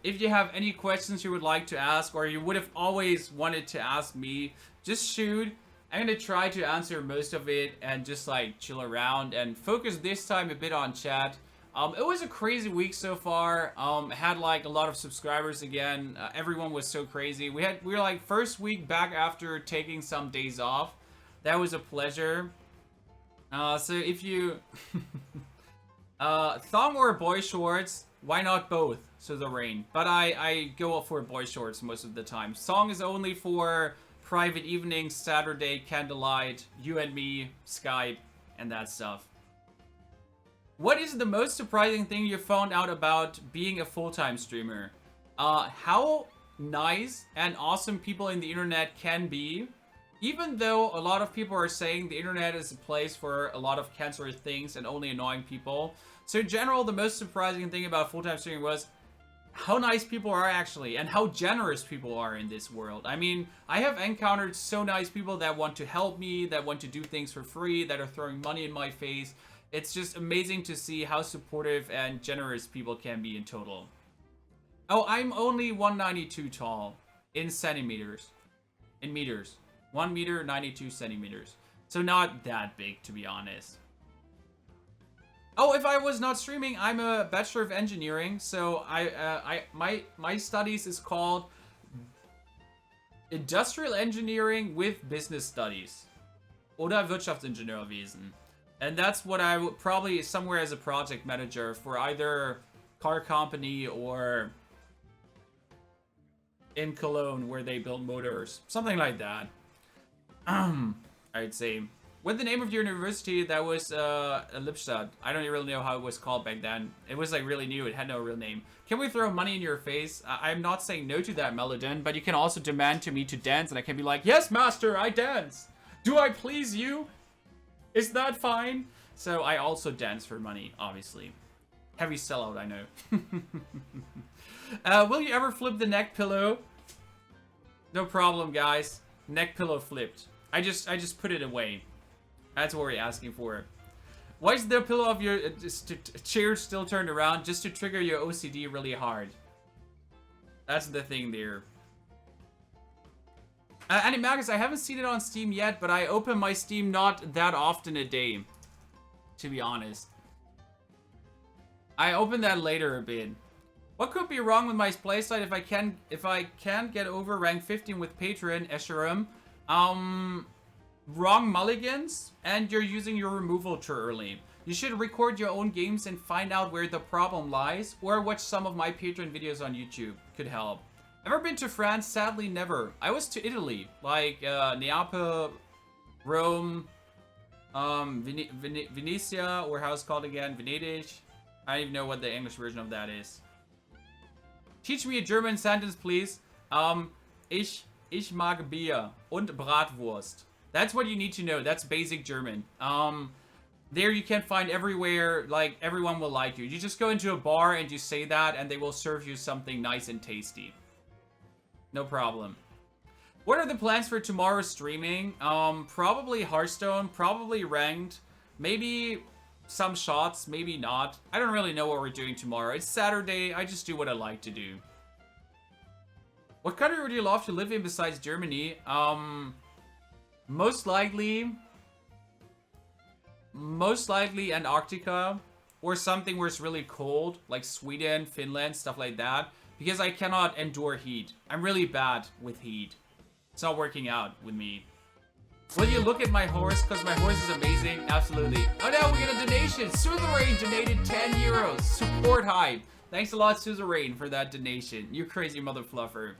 if you have any questions you would like to ask, or you would have always wanted to ask me, just shoot. I'm gonna try to answer most of it and just like chill around and focus this time a bit on chat. It was a crazy week so far. Had like a lot of subscribers again. Everyone was so crazy. We were like first week back after taking some days off. That was a pleasure. So if you thong or Boyshorts, why not both? Suzerain. But I go for Boyshorts most of the time. Song is only for private evenings, Saturday, candlelight, you and me, Skype, and that stuff. What is the most surprising thing you found out about being a full-time streamer? How nice and awesome people in the internet can be. Even though a lot of people are saying the internet is a place for a lot of cancerous things and only annoying people. So in general, the most surprising thing about full-time streaming was how nice people are actually and how generous people are in this world. I mean, I have encountered so nice people that want to help me, that want to do things for free, that are throwing money in my face. It's just amazing to see how supportive and generous people can be in total. Oh, I'm only 192 tall in centimeters. In meters. 1 meter, 92 centimeters. So not that big, to be honest. Oh, if I was not streaming, I'm a Bachelor of Engineering. So my studies is called Industrial Engineering with Business Studies. Oder Wirtschaftsingenieurwesen. And that's what I would probably somewhere as a project manager for either car company or in Cologne where they build motors. Something like that. I'd say. What the name of your university? That was Lipstadt. I don't really know how it was called back then. It was like really new. It had no real name. Can we throw money in your face? I'm not saying no to that, Melodin, but you can also demand to me to dance and I can be like, yes, master, I dance. Do I please you? Is that fine? So I also dance for money, obviously. Heavy sellout, I know. Will you ever flip the neck pillow? No problem, guys. Neck pillow flipped. I just put it away. That's what we're asking for. Why is the pillow of your chair still turned around? Just to trigger your OCD really hard. That's the thing there. Animagus, I haven't seen it on Steam yet, but I open my Steam not that often a day, to be honest. I open that later a bit. What could be wrong with my playstyle if I can't get over rank 15 with Patron Escherum? Wrong mulligans, and you're using your removal too early. You should record your own games and find out where the problem lies, or watch some of my Patron videos on YouTube. Could help. Ever been to France? Sadly, never. I was to Italy, like Neapel, Rome, Venetia, or how it's called again, Venedig. I don't even know what the English version of that is. Teach me a German sentence, please. Ich mag Bier und Bratwurst. That's what you need to know. That's basic German. There you can find everywhere, like everyone will like you. You just go into a bar and you say that, and they will serve you something nice and tasty. No problem. What are the plans for tomorrow's streaming? Probably Hearthstone, probably ranked, maybe some shots, maybe not. I don't really know what we're doing tomorrow. It's Saturday, I just do what I like to do. What country would you love to live in besides Germany? Most likely Antarctica, or something where it's really cold, like Sweden, Finland, stuff like that. Because I cannot endure heat. I'm really bad with heat. It's not working out with me. Will you look at my horse? Because my horse is amazing. Absolutely. Oh no, we get a donation. Suzerain donated 10 euros. Support hype. Thanks a lot, Suzerain, for that donation. You crazy mother fluffer.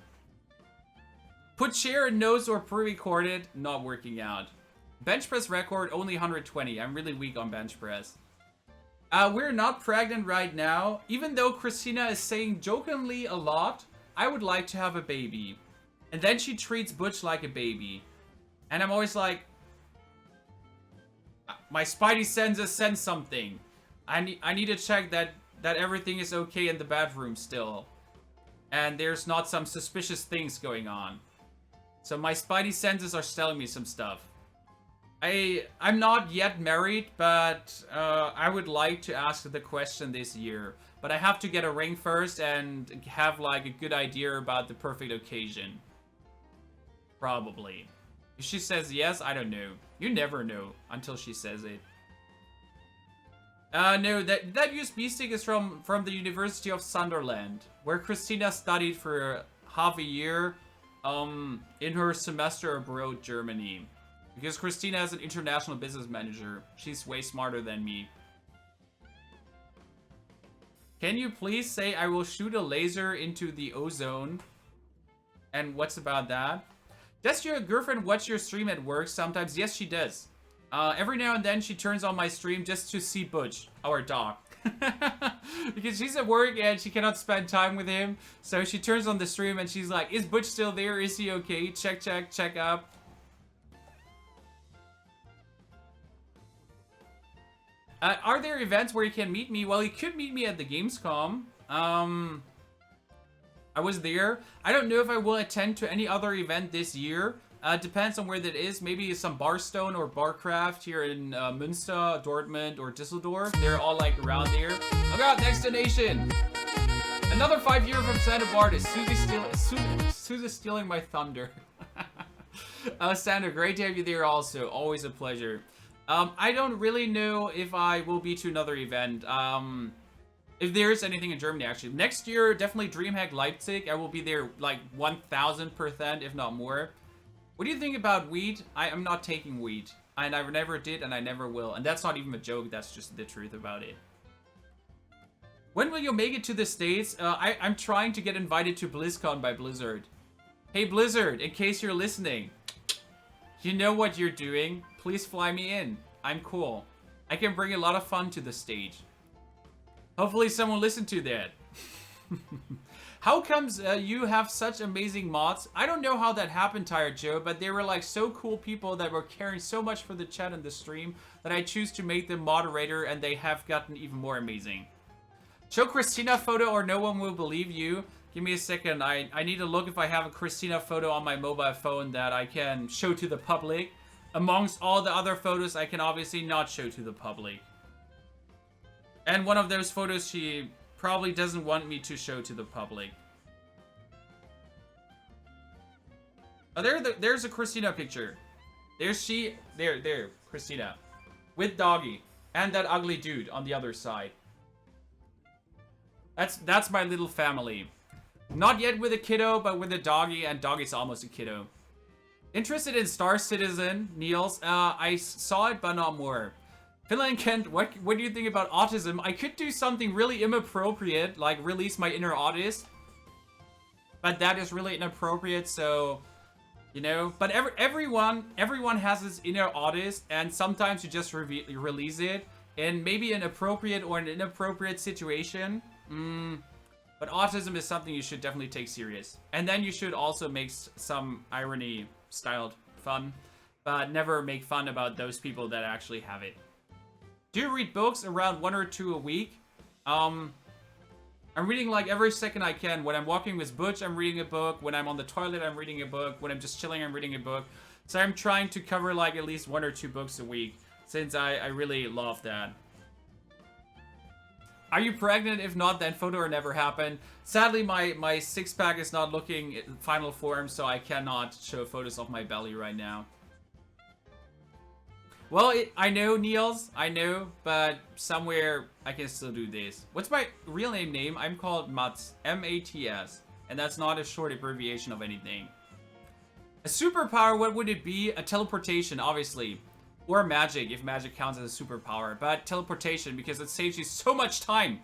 Put share in nose or pre-recorded. Not working out. Bench press record, only 120. I'm really weak on bench press. We're not pregnant right now. Even though Christina is saying jokingly a lot, I would like to have a baby. And then she treats Butch like a baby. And I'm always like, my spidey senses sense something. I need to check that everything is okay in the bedroom still. And there's not some suspicious things going on. So my spidey senses are telling me some stuff. I'm not yet married, but I would like to ask the question this year. But I have to get a ring first and have like a good idea about the perfect occasion. Probably. If she says yes, I don't know. You never know until she says it. No, that USB stick is from the University of Sunderland, where Christina studied for half a year in her semester abroad Germany. Because Christina is an international business manager. She's way smarter than me. Can you please say I will shoot a laser into the ozone? And what's about that? Does your girlfriend watch your stream at work sometimes? Yes, she does. Every now and then she turns on my stream just to see Butch, our dog. Because she's at work and she cannot spend time with him. So she turns on the stream and she's like, is Butch still there? Is he okay? Check, check, check up. Are there events where you can meet me? Well, you could meet me at the Gamescom. I was there. I don't know if I will attend to any other event this year. Depends on where that is. Maybe some Barstone or Barcraft here in Münster, Dortmund, or Düsseldorf. They're all like around there. Oh god, next donation! Another 5 year from Santa Barbara. Susie stealing my thunder. Sandra, great to have you there also. Always a pleasure. I don't really know if I will be to another event. If there's anything in Germany, actually. Next year, definitely DreamHack Leipzig. I will be there like 1000%, if not more. What do you think about weed? I'm not taking weed. And I never did, and I never will. And that's not even a joke. That's just the truth about it. When will you make it to the States? I'm trying to get invited to BlizzCon by Blizzard. Hey, Blizzard, in case you're listening. You know what you're doing. Please fly me in. I'm cool. I can bring a lot of fun to the stage. Hopefully someone listened to that. How comes you have such amazing mods? I don't know how that happened, Tired Joe, but they were like so cool people that were caring so much for the chat and the stream that I choose to make them moderator, and they have gotten even more amazing. Show Christina photo or no one will believe you. Give me a second. I need to look if I have a Christina photo on my mobile phone that I can show to the public. Amongst all the other photos I can obviously not show to the public. And one of those photos she probably doesn't want me to show to the public. Oh, there's a Christina picture. There's she. There, Christina. With doggy. And that ugly dude on the other side. That's my little family. Not yet with a kiddo, but with a doggy, and doggy's almost a kiddo. Interested in Star Citizen, Niels? I saw it, but not more. Finland Kent, what do you think about autism? I could do something really inappropriate, like release my inner autist. But that is really inappropriate, so... You know? But everyone has his inner autist, and sometimes you just release it in maybe an appropriate or an inappropriate situation. But autism is something you should definitely take serious. And then you should also make some irony-styled fun, but never make fun about those people that actually have it. Do you read books around 1 or 2 a week? I'm reading like every second I can. When I'm walking with Butch, I'm reading a book. When I'm on the toilet, I'm reading a book. When I'm just chilling, I'm reading a book. So I'm trying to cover like at least 1 or 2 books a week, since I really love that. Are you pregnant? If not, then photo or never happened. Sadly, my six-pack is not looking in final form, so I cannot show photos of my belly right now. Well, I know, Niels. I know, but somewhere I can still do this. What's my real name? I'm called Mats. M-A-T-S. And that's not a short abbreviation of anything. A superpower, what would it be? A teleportation, obviously. Or magic, if magic counts as a superpower. But teleportation, because it saves you so much time.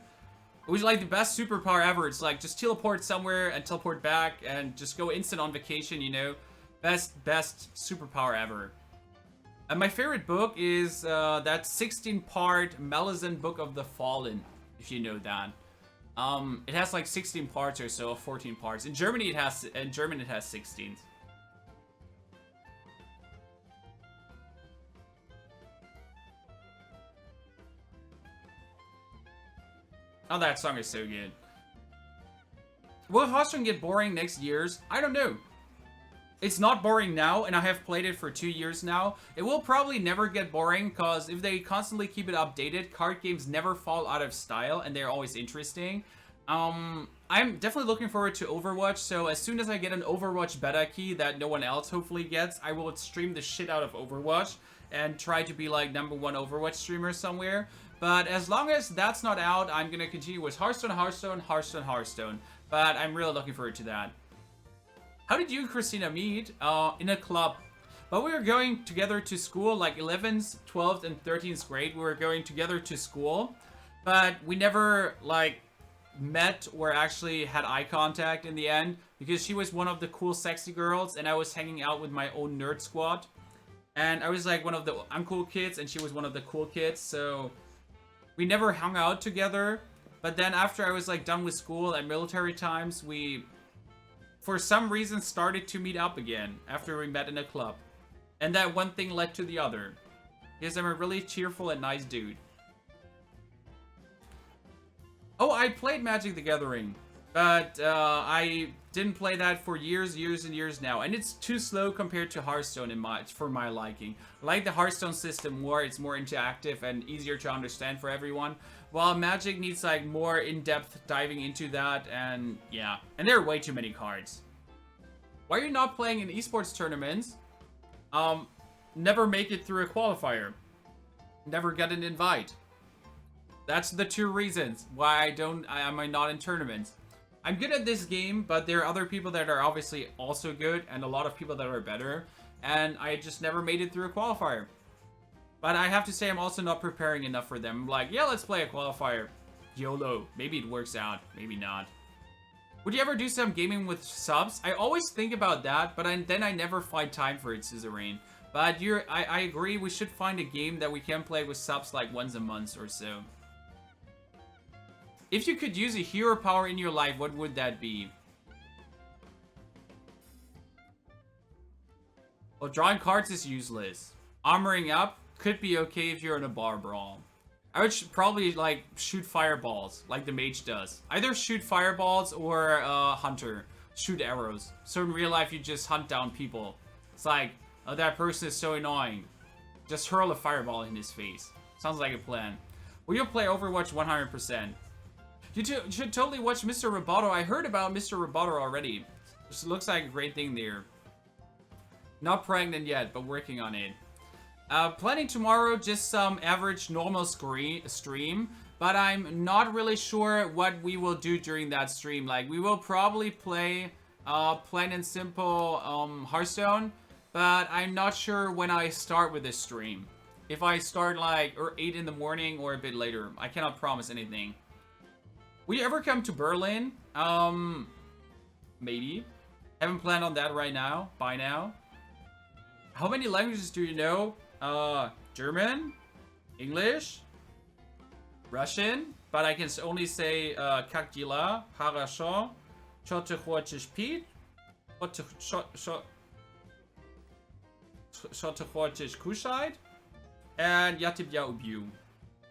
It was like the best superpower ever. It's like, just teleport somewhere and teleport back and just go instant on vacation, you know? Best superpower ever. And my favorite book is that 16-part Malazan Book of the Fallen, if you know that. It has like 16 parts or so, 14 parts. In German it has 16. Oh, that song is so good. Will Hearthstone get boring next years? I don't know. It's not boring now, and I have played it for 2 years now. It will probably never get boring, because if they constantly keep it updated, card games never fall out of style, and they're always interesting. I'm definitely looking forward to Overwatch, so as soon as I get an Overwatch beta key that no one else hopefully gets, I will stream the shit out of Overwatch and try to be like #1 Overwatch streamer somewhere. But as long as that's not out, I'm gonna continue with Hearthstone, Hearthstone, Hearthstone, Hearthstone. But I'm really looking forward to that. How did you and Christina meet? In a club. But we were going together to school, like 11th, 12th, and 13th grade. We were going together to school. But we never, like, met or actually had eye contact in the end. Because she was one of the cool, sexy girls, and I was hanging out with my own nerd squad. And I was, like, one of the uncool kids, and she was one of the cool kids. So we never hung out together. But then after I was, like, done with school at military times, we, for some reason, started to meet up again after we met in a club. And that one thing led to the other. Because I'm a really cheerful and nice dude. Oh, I played Magic the Gathering. But I didn't play that for years and years now. And it's too slow compared to Hearthstone for my liking. I like the Hearthstone system more. It's more interactive and easier to understand for everyone. While Magic needs like more in-depth diving into that, and yeah. And there are way too many cards. Why are you not playing in eSports tournaments? Never make it through a qualifier. Never get an invite. That's the 2 reasons why I'm not in tournaments. I'm good at this game, but there are other people that are obviously also good, and a lot of people that are better, and I just never made it through a qualifier. But I have to say I'm also not preparing enough for them. I'm like, yeah, let's play a qualifier. YOLO. Maybe it works out. Maybe not. Would you ever do some gaming with subs? I always think about that, but then I never find time for it, Suzerain. But I agree, we should find a game that we can play with subs like once a month or so. If you could use a hero power in your life, what would that be? Well, drawing cards is useless. Armoring up could be okay if you're in a bar brawl. I would probably, like, shoot fireballs, like the mage does. Either shoot fireballs or hunter. Shoot arrows. So in real life, you just hunt down people. It's like, oh, that person is so annoying. Just hurl a fireball in his face. Sounds like a plan. Will you play Overwatch 100%? You should totally watch Mr. Roboto. I heard about Mr. Roboto already. This looks like a great thing there. Not pregnant yet, but working on it. Planning tomorrow, just some average normal stream. But I'm not really sure what we will do during that stream. Like, we will probably play plain and simple Hearthstone. But I'm not sure when I start with this stream. If I start like 8 in the morning or a bit later. I cannot promise anything. Will you ever come to Berlin? Maybe. Haven't planned on that right now. By now. How many languages do you know? German, English, Russian, but I can only say как дела, хорошо, что ты хочешь пить, что ты хочешь кушать, and я тебя убью.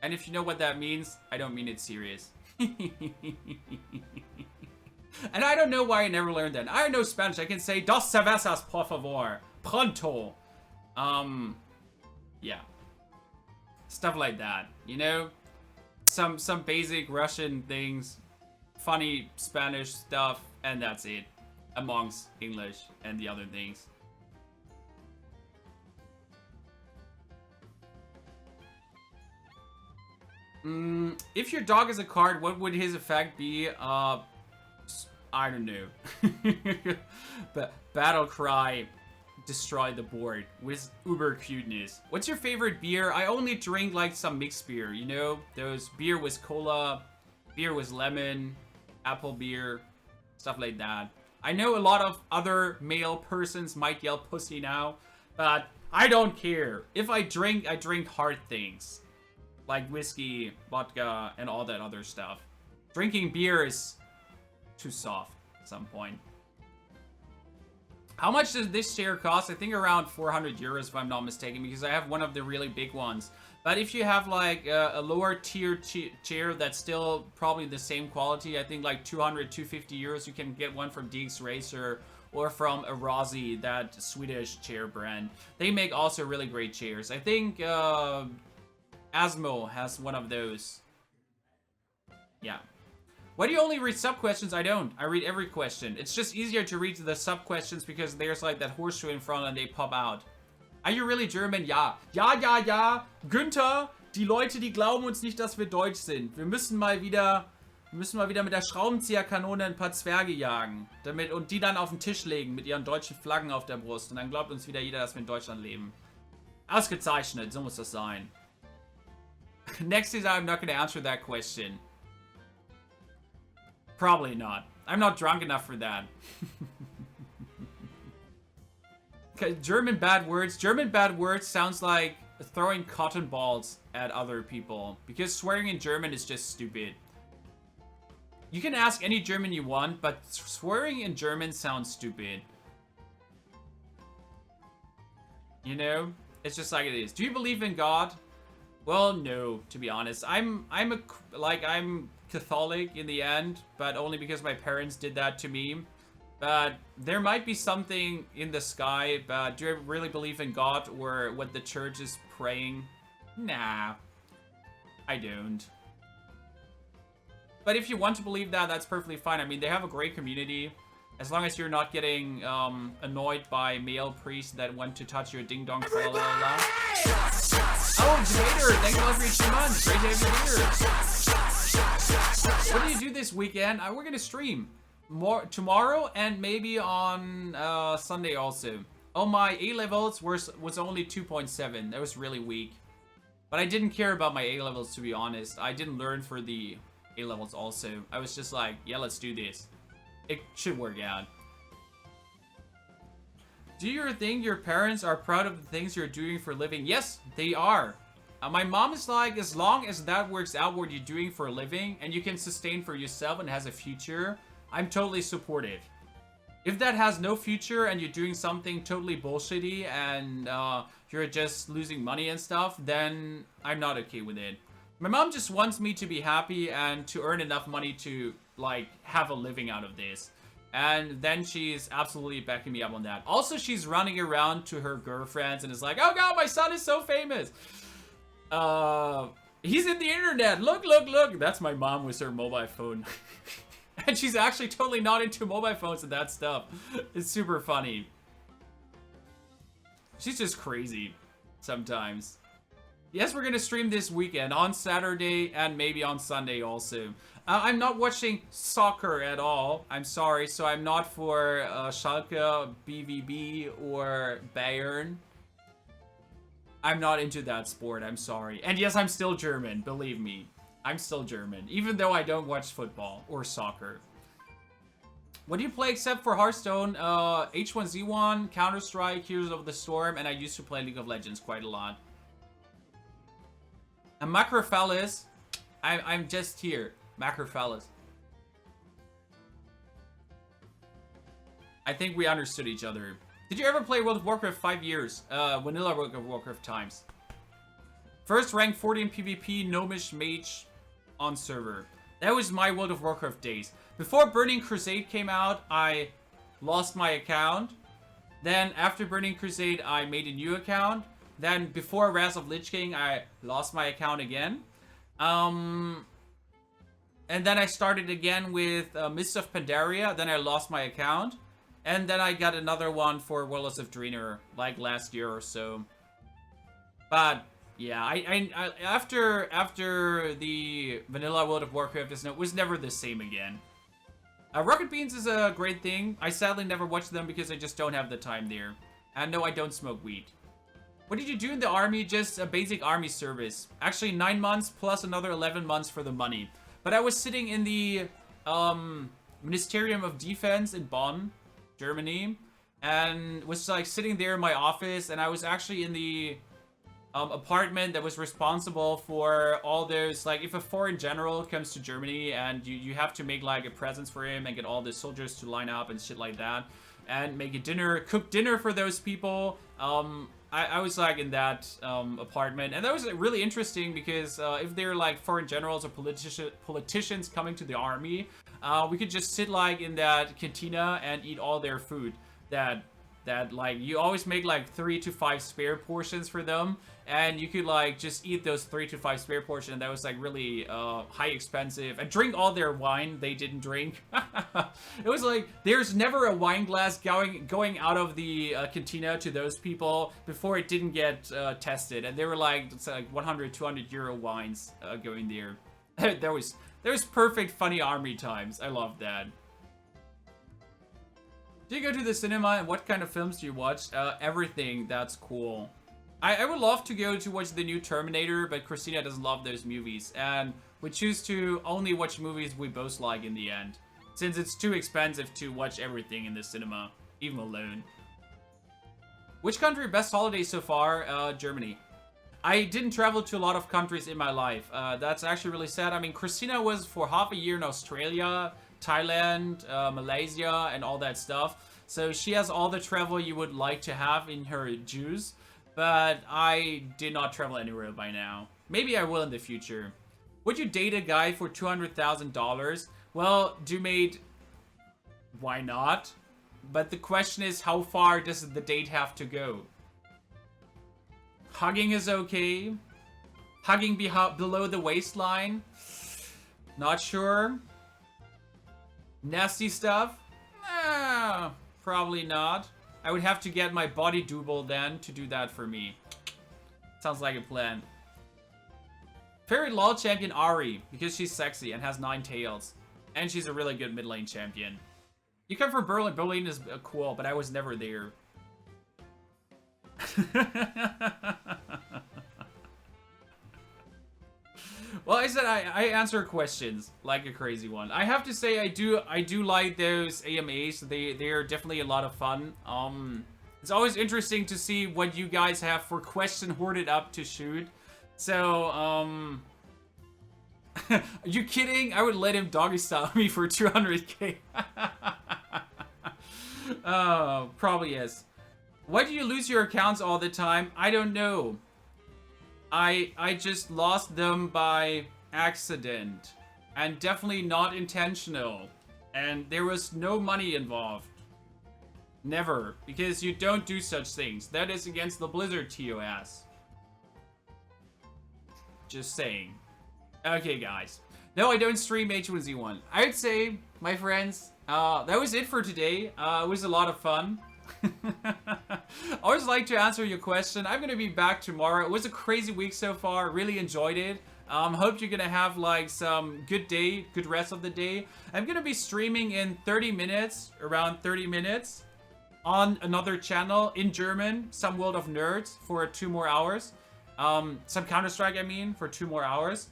And if you know what that means, I don't mean it serious. And I don't know why I never learned that. I know Spanish. I can say dos cervezas, por favor, pronto. Yeah. Stuff like that, you know? Some basic Russian things, funny Spanish stuff, and that's it. Amongst English and the other things. If your dog is a card, what would his effect be? I don't know. But Battle Cry. Destroy the board with uber cuteness. What's your favorite beer? I only drink like some mixed beer, you know? Those beer with cola, beer with lemon, apple beer, stuff like that. I know a lot of other male persons might yell pussy now, but I don't care. If I drink hard things. Like whiskey, vodka, and all that other stuff. Drinking beer is too soft at some point. How much does this chair cost? I think around 400 euros if I'm not mistaken, because I have one of the really big ones. But if you have like a lower tier chair that's still probably the same quality, I think like 200, 250 euros, you can get one from DX Racer or from Arazi, that Swedish chair brand. They make also really great chairs. I think Asmo has one of those. Yeah. Why do you only read sub-questions? I don't. I read every question. It's just easier to read the sub-questions because there's like that horseshoe in front and they pop out. Are you really German? Ja. Ja, ja, ja. Günther, die Leute, die glauben uns nicht, dass wir deutsch sind. Wir müssen mal wieder mit der Schraubenzieherkanone ein paar Zwerge jagen. Und die dann auf den Tisch legen mit ihren deutschen Flaggen auf der Brust. Und dann glaubt uns wieder jeder, dass wir in Deutschland leben. Ausgezeichnet. So muss das sein. Next is I'm not going to answer that question. Probably not. I'm not drunk enough for that. German bad words. German bad words sounds like throwing cotton balls at other people. Because swearing in German is just stupid. You can ask any German you want, but swearing in German sounds stupid. You know? It's just like it is. Do you believe in God? Well, no, to be honest. I'm Catholic in the end, but only because my parents did that to me. But there might be something in the sky, but do I really believe in God or what the church is praying? Nah, I don't. But if you want to believe that, that's perfectly fine. I mean, they have a great community. As long as you're not getting annoyed by male priests that want to touch your ding-dong. Oh, Debater, thank you for your 2 months. Great to have you here. What do you do this weekend? We're going to stream tomorrow and maybe on Sunday also. Oh, my A-levels was only 2.7. That was really weak. But I didn't care about my A-levels, to be honest. I didn't learn for the A-levels also. I was just like, yeah, let's do this. It should work out. Do you think your parents are proud of the things you're doing for a living? Yes, they are. My mom is like, as long as that works out what you're doing for a living and you can sustain for yourself and has a future, I'm totally supportive. If that has no future and you're doing something totally bullshitty and you're just losing money and stuff, then I'm not okay with it. My mom just wants me to be happy and to earn enough money to, like, have a living out of this. And then she's absolutely backing me up on that. Also, she's running around to her girlfriends and is like, oh god, my son is so famous. He's in the internet. Look, look, look. That's my mom with her mobile phone. And she's actually totally not into mobile phones and that stuff. It's super funny. She's just crazy sometimes. Yes, we're going to stream this weekend on Saturday and maybe on Sunday also. I'm not watching soccer at all. I'm sorry. So I'm not for Schalke, BVB, or Bayern. I'm not into that sport. I'm sorry. And yes, I'm still German. Believe me. I'm still German. Even though I don't watch football or soccer. What do you play except for Hearthstone? H1Z1, Counter-Strike, Heroes of the Storm, and I used to play League of Legends quite a lot. And Macrophalis, I'm just here. Macrophalis. I think we understood each other. Did you ever play World of Warcraft 5 years? Vanilla World of Warcraft times. First rank 40 in PvP, Gnomish Mage on server. That was my World of Warcraft days. Before Burning Crusade came out, I lost my account. Then after Burning Crusade, I made a new account. Then before Wrath of Lich King, I lost my account again. And then I started again with Mists of Pandaria. Then I lost my account. And then I got another one for Warlords of Draenor, like last year or so. But yeah, after the vanilla World of Warcraft, it was never the same again. Rocket Beans is a great thing. I sadly never watch them because I just don't have the time there. And no, I don't smoke weed. What did you do in the army? Just a basic army service. Actually, 9 months plus another 11 months for the money. But I was sitting in the Ministerium of Defense in Bonn, Germany, and was like sitting there in my office, and I was actually in the apartment that was responsible for all those, like, if a foreign general comes to Germany and you have to make like a presence for him and get all the soldiers to line up and shit like that, and make a dinner, cook dinner for those people. I was like in that apartment, and that was really interesting because if they're like foreign generals or politicians coming to the army, we could just sit like in that cantina and eat all their food. that like you always make like 3 to 5 spare portions for them, and you could like just eat those 3 to 5 spare portions. That was like really high expensive, and drink all their wine they didn't drink. It was like there's never a wine glass going out of the cantina to those people before it didn't get tested, and they were like it's like 100-200 euro wines going there. there was perfect funny army times. I love that. Do you go to the cinema, and what kind of films do you watch? Everything. That's cool. I would love to go to watch the new Terminator, but Christina doesn't love those movies, and we choose to only watch movies we both like in the end, since it's too expensive to watch everything in the cinema, even alone. Which country best holiday so far? Germany. I didn't travel to a lot of countries in my life. That's actually really sad. I mean, Christina was for half a year in Australia, Thailand, Malaysia, and all that stuff. So she has all the travel you would like to have in her juice. But I did not travel anywhere by now. Maybe I will in the future. Would you date a guy for $200,000? Well, Dumade, why not? But the question is, how far does the date have to go? Hugging is okay. Hugging below the waistline? Not sure. Nasty stuff? Probably not. I would have to get my body double then to do that for me. Sounds like a plan. Favorite LoL champion Ari, because she's sexy and has 9 tails. And she's a really good mid lane champion. You come from Berlin. Berlin is cool, but I was never there. Well, I said I answer questions like a crazy one. I have to say I do like those AMAs. They are definitely a lot of fun. It's always interesting to see what you guys have for question hoarded up to shoot. So are you kidding? I would let him doggy style me for 200k. Oh, probably is. Why do you lose your accounts all the time? I don't know. I just lost them by accident, and definitely not intentional, and there was no money involved. Never, because you don't do such things. That is against the Blizzard TOS. Just saying. Okay, guys. No, I don't stream H1Z1. I would say, my friends, that was it for today. It was a lot of fun. I always like to answer your question. I'm gonna be back tomorrow. It was a crazy week so far. Really enjoyed it. Hope you're gonna have like some good rest of the day. I'm gonna be streaming in 30 minutes, around 30 minutes, on another channel in German, some World of Nerds for 2 more hours. Some Counter-Strike, I mean, for 2 more hours.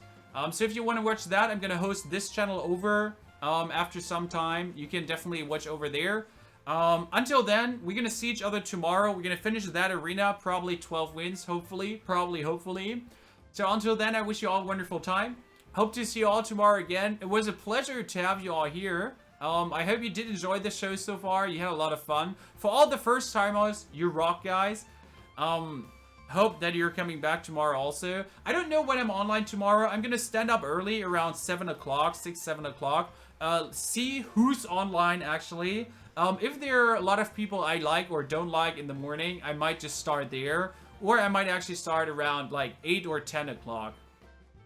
So if you want to watch that, I'm gonna host this channel over after some time. You can definitely watch over there. Until then, we're gonna see each other tomorrow. We're gonna finish that arena, probably 12 wins, hopefully. Hopefully. So until then, I wish you all a wonderful time. Hope to see you all tomorrow again. It was a pleasure to have you all here. I hope you did enjoy the show so far. You had a lot of fun. For all the first timers, you rock, guys. Hope that you're coming back tomorrow also. I don't know when I'm online tomorrow. I'm gonna stand up early around 7 o'clock, 6-7 o'clock. See who's online actually. If there are a lot of people I like or don't like in the morning, I might just start there. Or I might actually start around like 8 or 10 o'clock.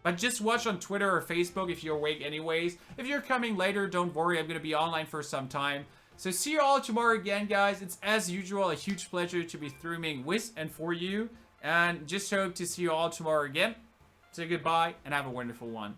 But just watch on Twitter or Facebook if you're awake anyways. If you're coming later, don't worry, I'm going to be online for some time. So see you all tomorrow again, guys. It's as usual a huge pleasure to be streaming with and for you. And just hope to see you all tomorrow again. Say goodbye and have a wonderful one.